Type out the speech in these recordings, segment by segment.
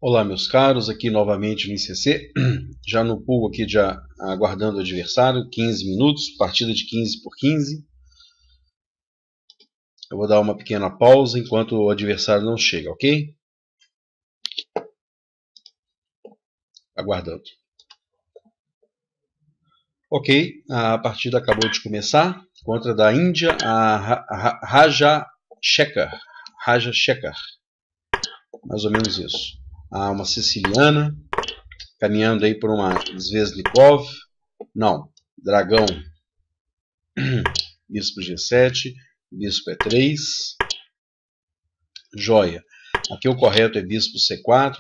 Olá, meus caros, aqui novamente no ICC, já no pool aqui, já aguardando o adversário, 15 minutos, partida de 15 por 15. Eu vou dar uma pequena pausa enquanto o adversário não chega, ok? Aguardando. Ok, a partida acabou de começar, contra da Índia, a Raja Shekhar, mais ou menos isso. Uma siciliana, caminhando aí por uma Zveznikov, não, dragão, bispo G7, bispo E3, joia. Aqui o correto é bispo C4,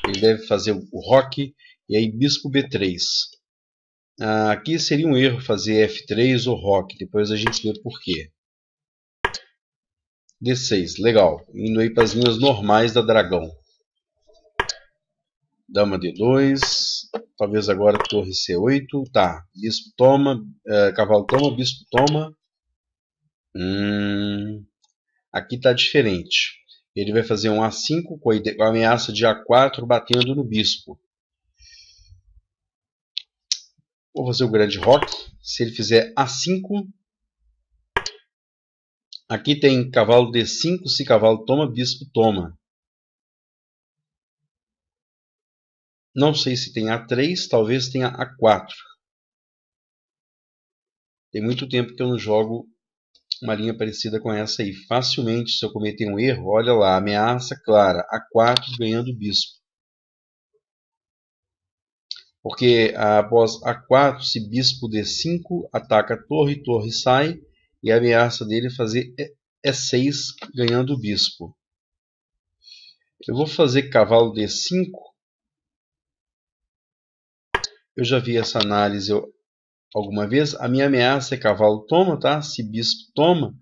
ele deve fazer o roque, e aí bispo B3. Aqui seria um erro fazer F3 ou roque, depois a gente vê por quê. D6, legal, indo aí para as linhas normais da dragão. Dama D2, talvez agora torre C8, tá, bispo toma, cavalo toma, bispo toma. Aqui está diferente. Ele vai fazer um A5 com a ameaça de A4 batendo no bispo. Vou fazer o grande roque. Se ele fizer A5, aqui tem cavalo D5, se cavalo toma, bispo toma. Não sei se tem A3, talvez tenha A4. Tem muito tempo que eu não jogo uma linha parecida com essa aí. Facilmente, se eu cometer um erro, olha lá, ameaça clara, A4 ganhando o bispo. Porque após A4, se bispo D5, ataca a torre, torre sai, e a ameaça dele é fazer E6 ganhando o bispo. Eu vou fazer cavalo D5. Eu já vi essa análise alguma vez. A minha ameaça é cavalo toma, tá? Se bispo toma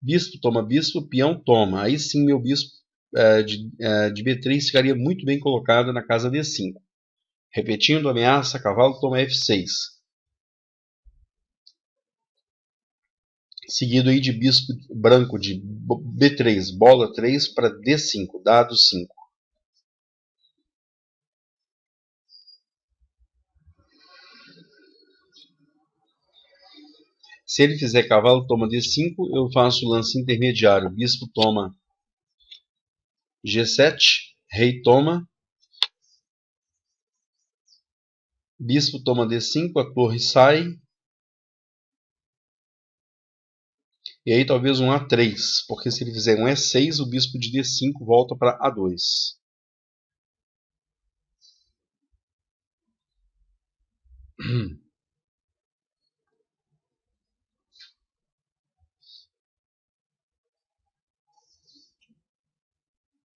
bispo, peão toma. Aí sim meu bispo de B3 ficaria muito bem colocado na casa D5. Repetindo a ameaça, cavalo toma F6. Seguido aí de bispo branco de B3, bola 3 para D5, dado 5. Se ele fizer cavalo toma D5, eu faço o lance intermediário. Bispo toma G7, rei toma. Bispo toma D5, a torre sai. E aí talvez um A3, porque se ele fizer um E6, o bispo de D5 volta para A2.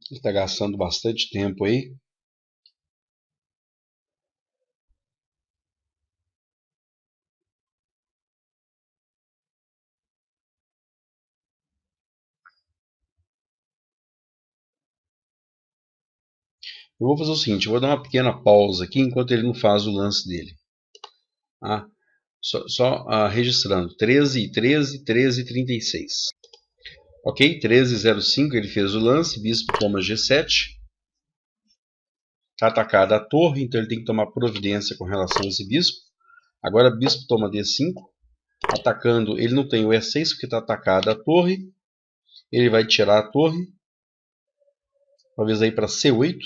Ele está gastando bastante tempo aí. Eu vou fazer o seguinte, eu vou dar uma pequena pausa aqui enquanto ele não faz o lance dele. Só registrando, 13 e 13, 13 e 36. Ok, 13,05 ele fez o lance, bispo toma G7. Está atacada a torre, então ele tem que tomar providência com relação a esse bispo. Agora bispo toma D5, atacando, ele não tem o E6 porque está atacada a torre. Ele vai tirar a torre, talvez aí para C8.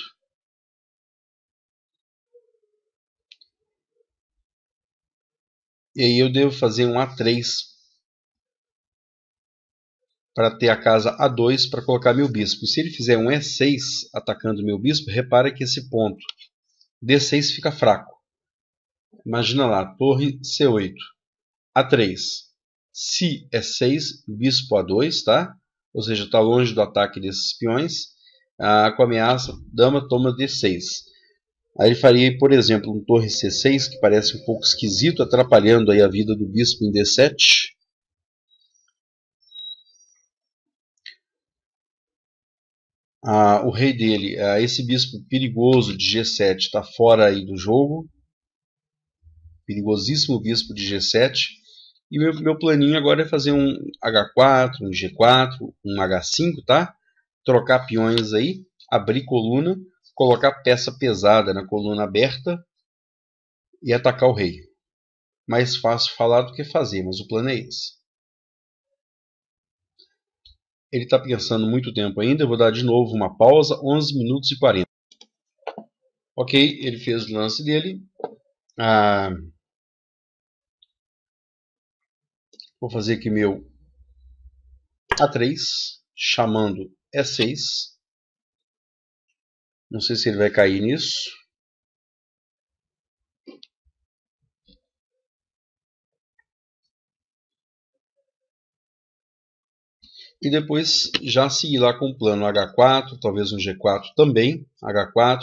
E aí eu devo fazer um A3 para ter a casa A2 para colocar meu bispo. E se ele fizer um E6 atacando meu bispo, repara que esse ponto D6 fica fraco. Imagina lá, torre C8, A3. Se E6, bispo A2, tá? Ou seja, está longe do ataque desses peões. Com a ameaça, dama toma D6. Aí ele faria, por exemplo, um torre C6, que parece um pouco esquisito, atrapalhando aí a vida do bispo em D7. O rei dele, esse bispo perigoso de G7, está fora aí do jogo. Perigosíssimo bispo de G7. E meu planinho agora é fazer um H4, um G4, um H5, tá? Trocar peões aí, abrir coluna, colocar peça pesada na coluna aberta e atacar o rei. Mais fácil falar do que fazer, mas o plano é esse. Ele está pensando muito tempo ainda, eu vou dar de novo uma pausa, 11 minutos e 40. Ok, ele fez o lance dele. Vou fazer aqui meu A3, chamando E6. Não sei se ele vai cair nisso. E depois já seguir lá com o plano H4, talvez um G4 também, H4,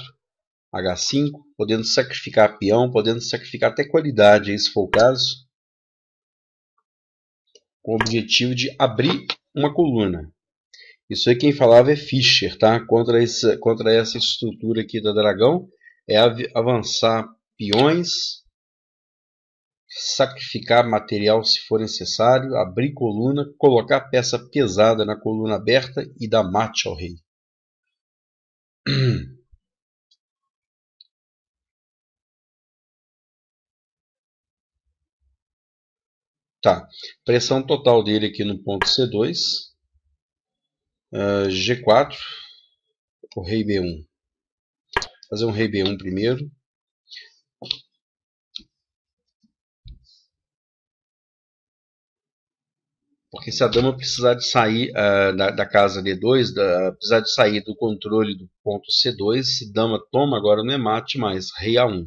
H5, podendo sacrificar peão, podendo sacrificar até qualidade, aí, se for o caso, com o objetivo de abrir uma coluna. Isso aí quem falava é Fischer, tá? Contra essa estrutura aqui da Dragão, é avançar peões, sacrificar material se for necessário, abrir coluna, colocar peça pesada na coluna aberta e dar mate ao rei. Tá, pressão total dele aqui no ponto C2, G4, o rei B1. Fazer um rei B1 primeiro. Porque se a dama precisar de sair da casa D2, precisar de sair do controle do ponto C2, se dama toma, agora não é mate mais, rei A1.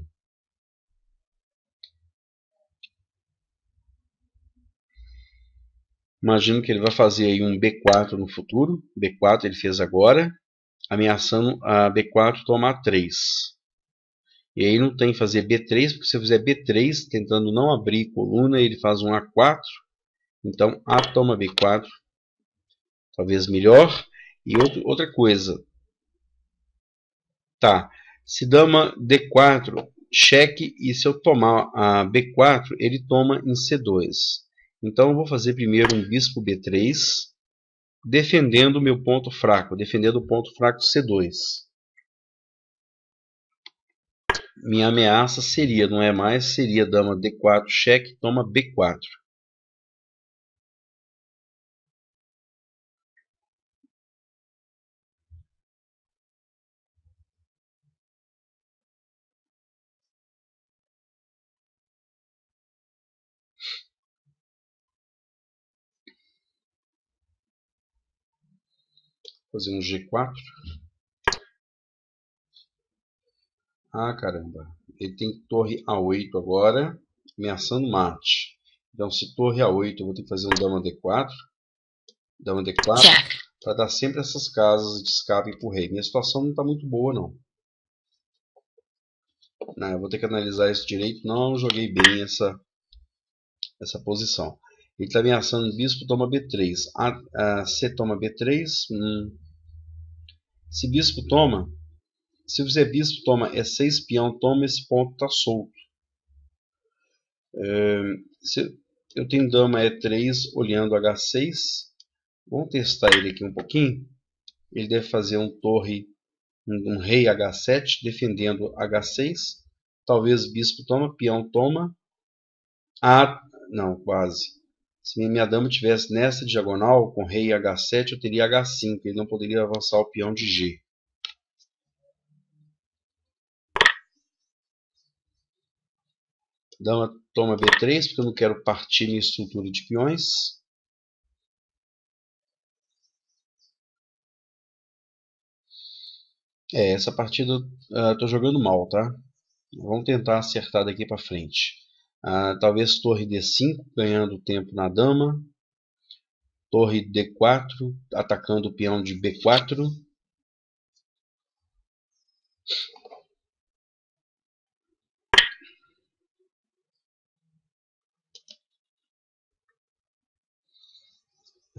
Imagino que ele vai fazer aí um B4 no futuro. B4 ele fez agora, ameaçando a B4 tomar 3. E aí não tem que fazer B3, porque se eu fizer B3, tentando não abrir coluna, ele faz um A4. Então A toma B4, talvez melhor. E outra coisa, tá, se dama D4, cheque, e se eu tomar a B4, ele toma em C2. Então eu vou fazer primeiro um bispo B3, defendendo o meu ponto fraco, defendendo o ponto fraco C2. Minha ameaça seria, não é mais, seria dama D4, cheque, toma B4. Fazer um G4. Ah, caramba. Ele tem torre A8 agora, ameaçando mate. Então, se torre A8, eu vou ter que fazer um dama D4. Dama D4. Para dar sempre essas casas de escape para o rei. Minha situação não está muito boa, não. Eu vou ter que analisar isso direito. Não joguei bem essa posição. Ele está ameaçando o bispo, toma B3. C toma B3. Se bispo toma, se eu fizer bispo toma E6, peão toma, esse ponto está solto. Se eu tenho dama E3 olhando H6. Vamos testar ele aqui um pouquinho. Ele deve fazer um rei H7 defendendo H6. Talvez bispo toma, peão toma. Não, quase. Se minha dama tivesse nessa diagonal com rei H7, eu teria H5. Ele não poderia avançar o peão de G. Dama toma B3, porque eu não quero partir minha estrutura de peões. Essa partida estou jogando mal, tá? Vamos tentar acertar daqui para frente. Talvez torre D5, ganhando tempo na dama. Torre D4, atacando o peão de B4.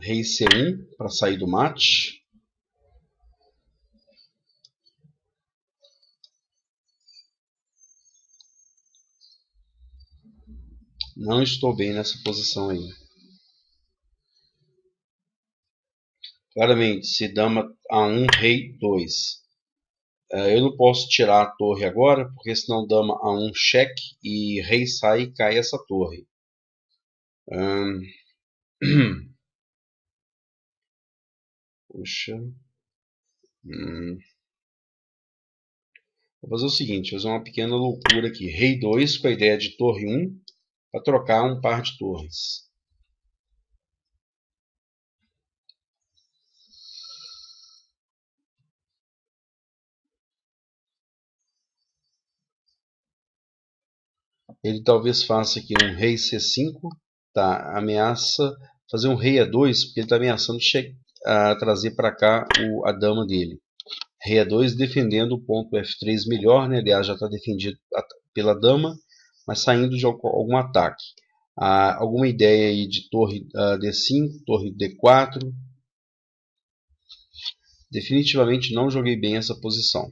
Rei C1 para sair do mate. Não estou bem nessa posição aí. Claramente, se dama A1, rei 2. Eu não posso tirar a torre agora, porque senão dama A1 cheque e rei sai e cai essa torre. Puxa. Vou fazer o seguinte, fazer uma pequena loucura aqui. Rei 2 com a ideia de torre 1 para trocar um par de torres. Ele talvez faça aqui um rei C5, tá? Ameaça fazer um rei A2, porque ele está ameaçando trazer para cá a dama dele. Rei A2 defendendo o ponto F3 melhor, né? Aliás, já está defendido pela dama, mas saindo de algum ataque. Alguma ideia aí de torre D5, torre D4? Definitivamente não joguei bem essa posição.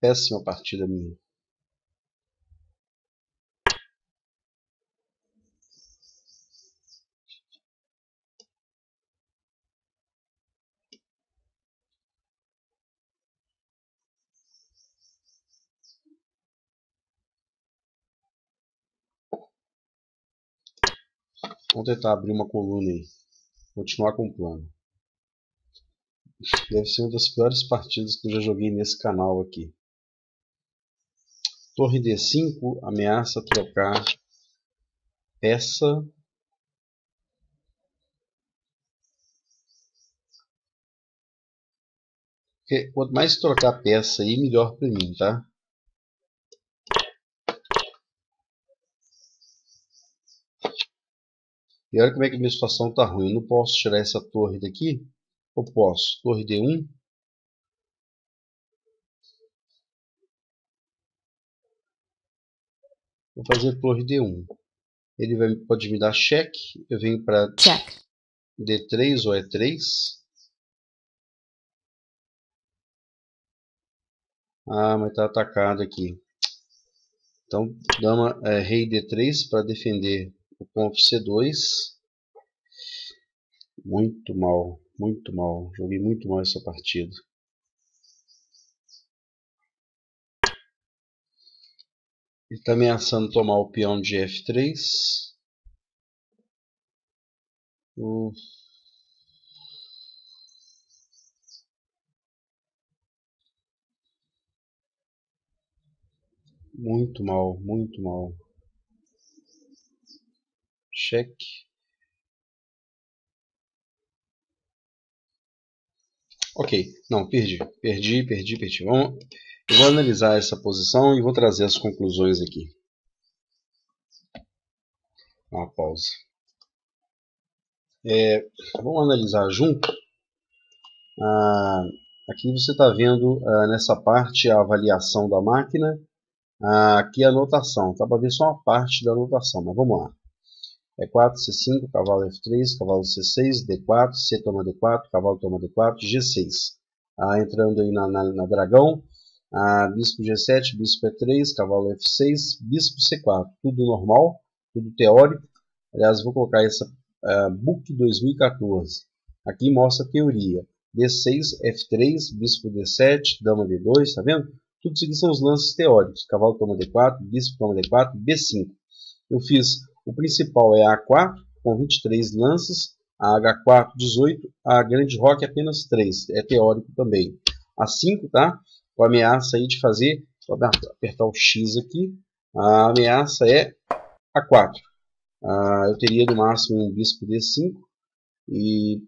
Péssima partida minha. Vamos tentar abrir uma coluna aí. Continuar com o plano. Deve ser uma das piores partidas que eu já joguei nesse canal aqui. Torre D5 ameaça trocar peça. Porque quanto mais trocar peça aí, melhor para mim, tá? E olha como é que a minha situação tá ruim. Eu não posso tirar essa torre daqui? Ou posso? Torre D1. Vou fazer torre D1. Ele pode me dar cheque. Eu venho para D3 ou E3. Ah, mas está atacado aqui. Então, dama rei D3 para defender o ponto C2. Muito mal, muito mal. Joguei muito mal essa partida. Ele está ameaçando tomar o peão de F3. Muito mal, muito mal. Cheque. Ok, não, perdi. Eu vou analisar essa posição e vou trazer as conclusões aqui. Uma pausa. Vamos analisar junto. Aqui você está vendo nessa parte a avaliação da máquina. Aqui a anotação. Tá para ver só uma parte da anotação, mas vamos lá. E4, C5, cavalo F3, cavalo C6, D4, C toma D4, cavalo toma D4, G6. Entrando aí na dragão, bispo G7, bispo E3, cavalo F6, bispo C4. Tudo normal, tudo teórico. Aliás, vou colocar essa Book 2014. Aqui mostra a teoria. D6, F3, bispo D7, dama D2, tá vendo? Tudo isso aqui são os lances teóricos. Cavalo toma D4, bispo toma D4, B5. Eu fiz, o principal é a A4, com 23 lances, a H4, 18, a grande roque apenas 3, é teórico também. A 5, tá? Com a ameaça aí de fazer, vou apertar o X aqui, a ameaça é A4. Eu teria no máximo um bispo D5 e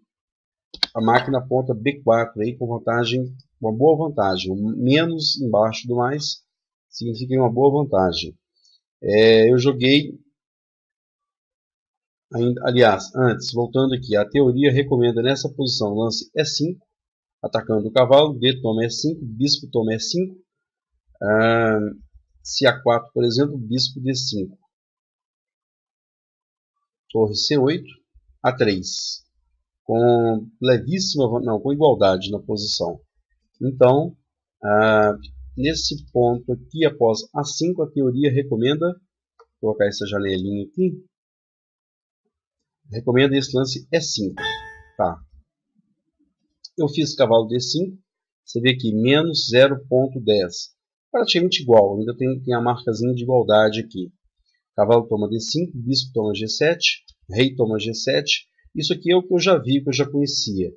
a máquina aponta B4 aí com vantagem, uma boa vantagem. O menos embaixo do mais significa uma boa vantagem. Eu joguei, aliás, antes, voltando aqui, a teoria recomenda nessa posição lance E5, atacando o cavalo, D toma E5, bispo toma E5, se A4, por exemplo, bispo D5, torre C8, A3, com levíssima, não, com igualdade na posição. Então, nesse ponto aqui, após A5, a teoria recomenda, vou colocar essa janelinha aqui, recomenda esse lance E5. Tá. Eu fiz cavalo D5, você vê aqui, menos 0.10. Praticamente igual, ainda tem a marcazinha de igualdade aqui. Cavalo toma D5, bispo toma G7, rei toma G7. Isso aqui é o que eu já vi, que eu já conhecia.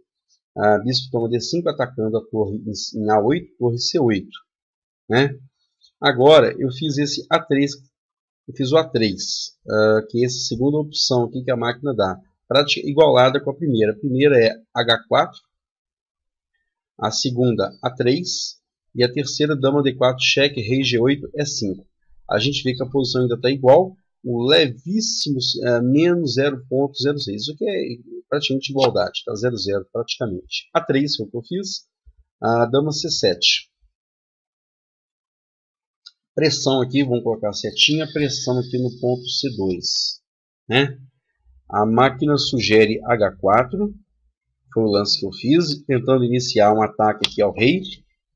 Bispo toma D5, atacando a torre em A8, torre C8. Né? Agora, eu fiz esse A3, eu fiz o A3, que é essa segunda opção aqui que a máquina dá. Igualada com a primeira. A primeira é H4, a segunda A3 e a terceira dama D4, cheque, rei G8, E5. A gente vê que a posição ainda está igual, o levíssimo menos 0.06. Isso aqui é praticamente igualdade, está 0,0 praticamente. A3 foi o que eu fiz, a dama C7. Pressão aqui, vamos colocar a setinha, pressão aqui no ponto C2. Né? A máquina sugere H4, foi o lance que eu fiz, tentando iniciar um ataque aqui ao rei.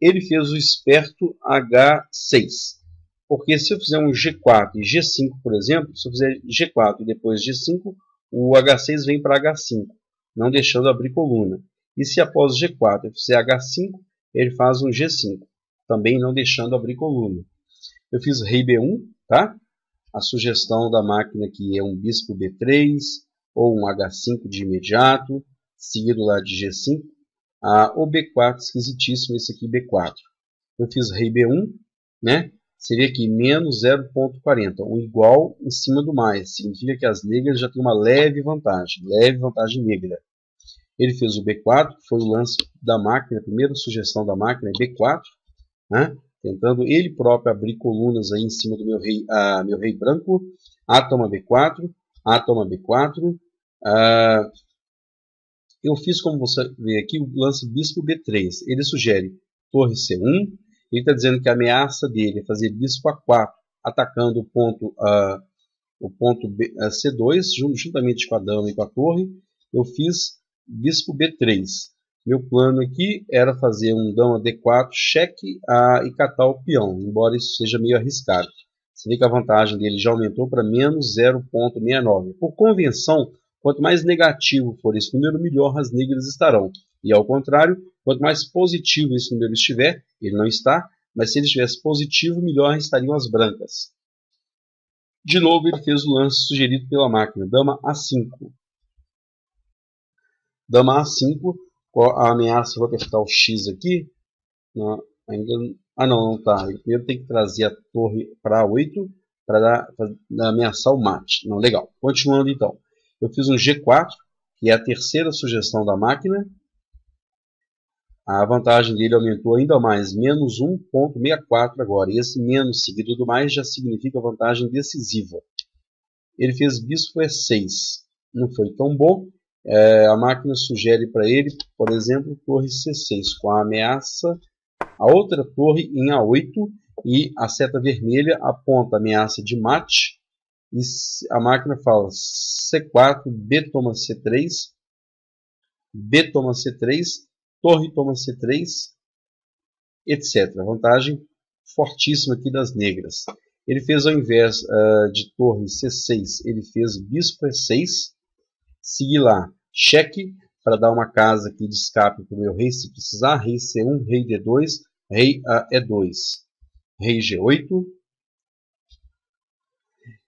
Ele fez o esperto H6. Porque se eu fizer um G4 e G5, por exemplo, se eu fizer G4 e depois G5, o H6 vem para H5, não deixando abrir coluna. E se após G4 eu fizer H5, ele faz um G5, também não deixando abrir coluna. Eu fiz rei B1, tá? A sugestão da máquina aqui é um bispo B3 ou um H5 de imediato, seguido lá de G5. O B4, esquisitíssimo esse aqui, B4. Eu fiz rei B1, né? Seria aqui menos 0.40, um igual em cima do mais. Significa que as negras já têm uma leve vantagem negra. Ele fez o B4, que foi o lance da máquina, a primeira sugestão da máquina é B4, né? Tentando ele próprio abrir colunas aí em cima do meu rei branco. A toma B4, A toma B4. Eu fiz, como você vê aqui, o lance bispo B3. Ele sugere torre C1. Ele está dizendo que a ameaça dele é fazer bispo A4, atacando o ponto C2, juntamente com a dama e com a torre. Eu fiz bispo B3. Meu plano aqui era fazer um dama D4, cheque e catar o peão, embora isso seja meio arriscado. Você vê que a vantagem dele já aumentou para menos 0.69. Por convenção, quanto mais negativo for esse número, melhor as negras estarão. E ao contrário, quanto mais positivo esse número estiver, ele não está, mas se ele estivesse positivo, melhor estariam as brancas. De novo, ele fez o lance sugerido pela máquina, dama A5. Dama A5, a ameaça, vou apertar o X aqui. Não, ainda, não está. Primeiro tem que trazer a torre para A8 para ameaçar o mate. Não, legal. Continuando então. Eu fiz um G4, que é a terceira sugestão da máquina. A vantagem dele aumentou ainda mais, menos 1.64 agora. E esse menos seguido do mais já significa vantagem decisiva. Ele fez bispo E6. Não foi tão bom. A máquina sugere para ele, por exemplo, torre C6, com a ameaça, a outra torre em A8, e a seta vermelha aponta a ameaça de mate. E a máquina fala C4, B toma C3, B toma C3, torre toma C3, etc. Vantagem fortíssima aqui das negras. Ele fez, ao invés de torre C6, ele fez bispo E6, seguir lá, cheque, para dar uma casa aqui de escape para o meu rei, se precisar, rei C1, rei D2, rei E2, rei G8.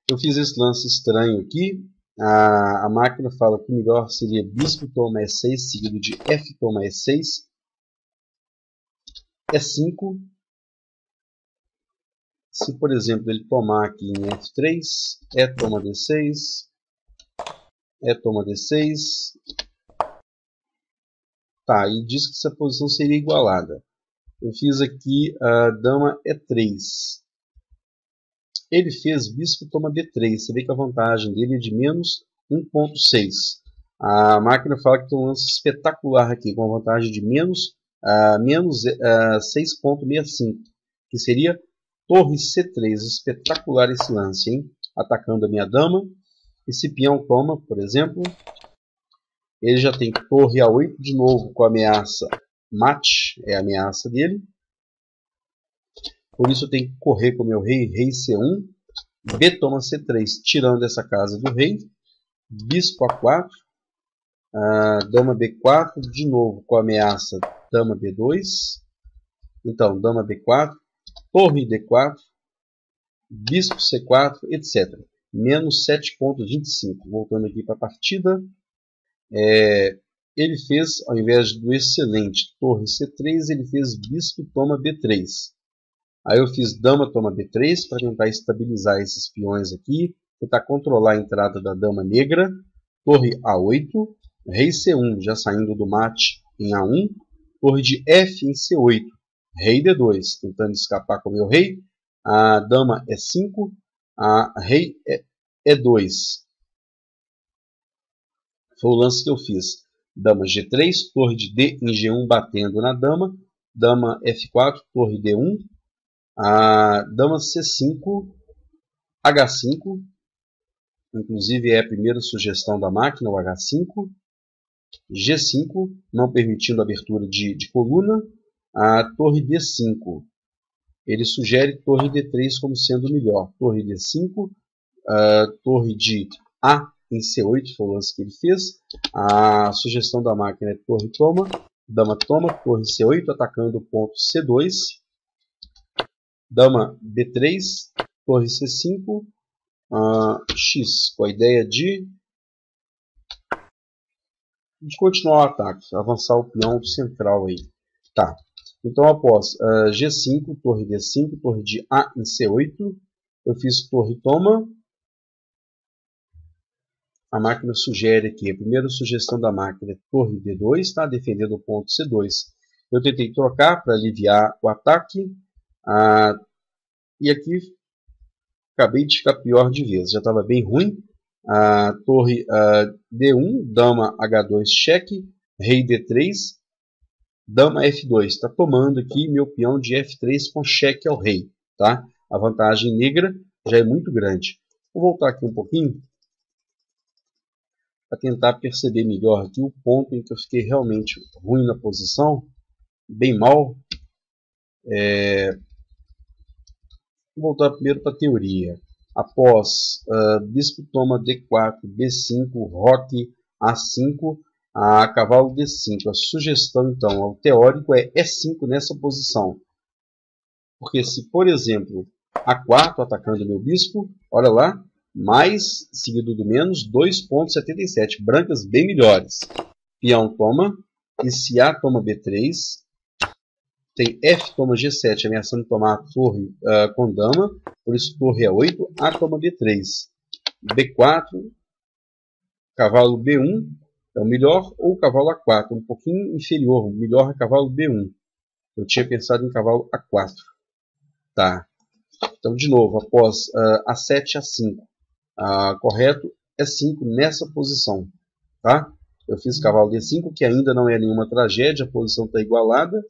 Eu fiz esse lance estranho aqui. A máquina fala que o melhor seria bispo toma E6, seguido de F toma E6, E5. Se, por exemplo, ele tomar aqui em F3, E toma D6, E toma D6, Tá, e diz que essa posição seria igualada. Eu fiz aqui a dama E3. Ele fez bispo toma B3. Você vê que a vantagem dele é de menos 1.6. A máquina fala que tem um lance espetacular aqui, com a vantagem de menos 6.65, que seria torre C3. Espetacular esse lance, hein? Atacando a minha dama. Esse peão toma, por exemplo. Ele já tem torre A8 de novo com a ameaça mate, é a ameaça dele. Por isso eu tenho que correr com o meu rei, rei C1, B toma C3, tirando essa casa do rei, bispo A4, dama B4, de novo com a ameaça dama B2, então dama B4, torre D4, bispo C4, etc. Menos 7.25. Voltando aqui para a partida, ele fez, ao invés do excelente torre C3, ele fez bispo toma B3. Aí eu fiz dama toma B3 para tentar estabilizar esses peões aqui, tentar controlar a entrada da dama negra, torre A8, rei C1 já saindo do mate em A1, torre de F em C8, rei D2, tentando escapar com o meu rei, a dama E5, a rei E2. Foi o lance que eu fiz. Dama G3, torre de D em G1 batendo na dama, dama F4, torre D1, a dama C5, H5, inclusive é a primeira sugestão da máquina, o H5, G5, não permitindo abertura de coluna, a torre D5. Ele sugere torre D3 como sendo melhor. Torre D5, torre de A em C8, foi o lance que ele fez. A sugestão da máquina é torre toma, dama toma, torre C8, atacando o ponto C2. Dama B3, torre C5, X, com a ideia de continuar o ataque, avançar o peão central aí. Tá. Então após G5, torre D5, torre de A em C8, eu fiz torre toma. A máquina sugere aqui, a primeira sugestão da máquina é torre D2, está defendendo o ponto C2. Eu tentei trocar para aliviar o ataque. E aqui acabei de ficar pior de vez. Já estava bem ruim. Torre D1, dama H2 cheque, rei D3, dama F2. Está tomando aqui meu peão de F3 com cheque ao rei. Tá? A vantagem negra já é muito grande. Vou voltar aqui um pouquinho para tentar perceber melhor aqui o ponto em que eu fiquei realmente ruim na posição, bem mal. Vou voltar primeiro para a teoria. Após bispo toma D4, B5, roque A5, a cavalo D5. A sugestão, então, ao teórico é E5 nessa posição. Porque se, por exemplo, A4 atacando meu bispo, olha lá, mais seguido do menos 2.77. Brancas bem melhores. Peão toma, e se A toma B3, tem F toma G7 ameaçando tomar a torre com dama, por isso torre A8, A toma B3, B4, cavalo B1 é o melhor, ou cavalo A4, um pouquinho inferior, o melhor é cavalo B1. Eu tinha pensado em cavalo A4. Tá. Então, de novo, após A7, A5. Correto é 5 nessa posição. Tá? Eu fiz cavalo D5, que ainda não é nenhuma tragédia, a posição está igualada,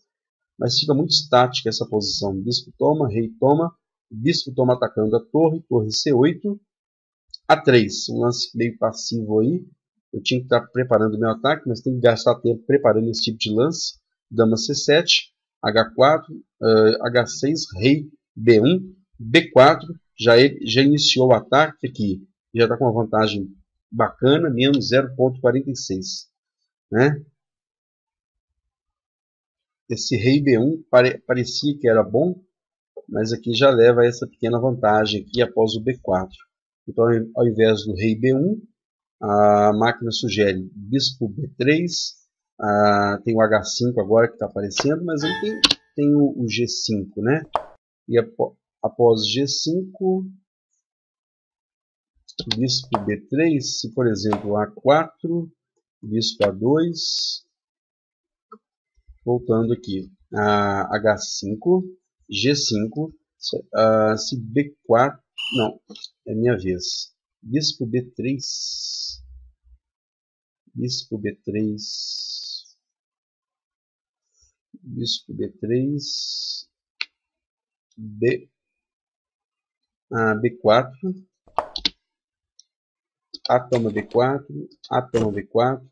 mas fica muito estática essa posição. Bispo toma, rei toma, bispo toma atacando a torre, torre C8, A3, um lance meio passivo aí. Eu tinha que estar preparando o meu ataque, mas tem que gastar tempo preparando esse tipo de lance. Dama C7, H4, H6, rei B1, B4, já iniciou o ataque aqui, já está com uma vantagem bacana, menos 0.46, né? Esse rei B1 parecia que era bom, mas aqui já leva a essa pequena vantagem aqui após o B4. Então, ao invés do rei B1, a máquina sugere bispo B3, tem o H5 agora que está aparecendo, mas ele tem o G5, né? E após G5, bispo B3, se por exemplo A4, bispo A2, voltando aqui. H5, G5, se B4, não, é minha vez. Bispo B3, Bispo B3, Bispo B3, B4, A toma B4, A toma B4,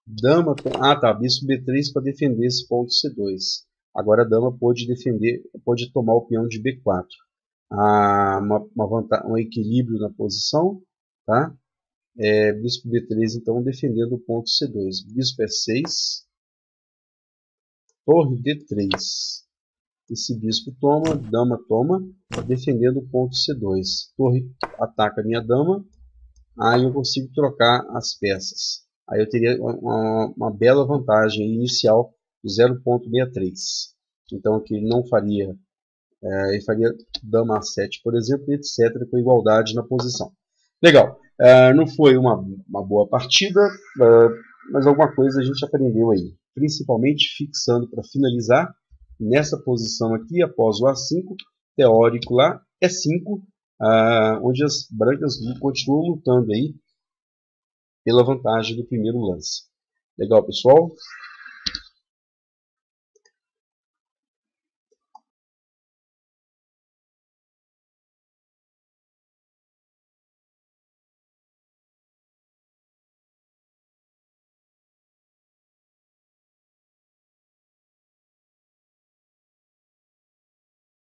Dama, tá, Bispo B3 para defender esse ponto C2. Agora a dama pode defender, pode tomar o peão de B4. Um equilíbrio na posição, tá? Bispo B3 então defendendo o ponto C2. Bispo E6, torre D3. Esse bispo toma, dama toma, defendendo o ponto C2. Torre ataca a minha dama, aí eu consigo trocar as peças. Aí eu teria uma bela vantagem inicial do 0.63. Então aqui ele não faria, ele faria dama A7, por exemplo, etc., com igualdade na posição. Legal, não foi uma boa partida, mas alguma coisa a gente aprendeu aí. Principalmente fixando para finalizar, nessa posição aqui, após o A5, teórico lá, E5, onde as brancas continuam lutando aí pela vantagem do primeiro lance. Legal, pessoal?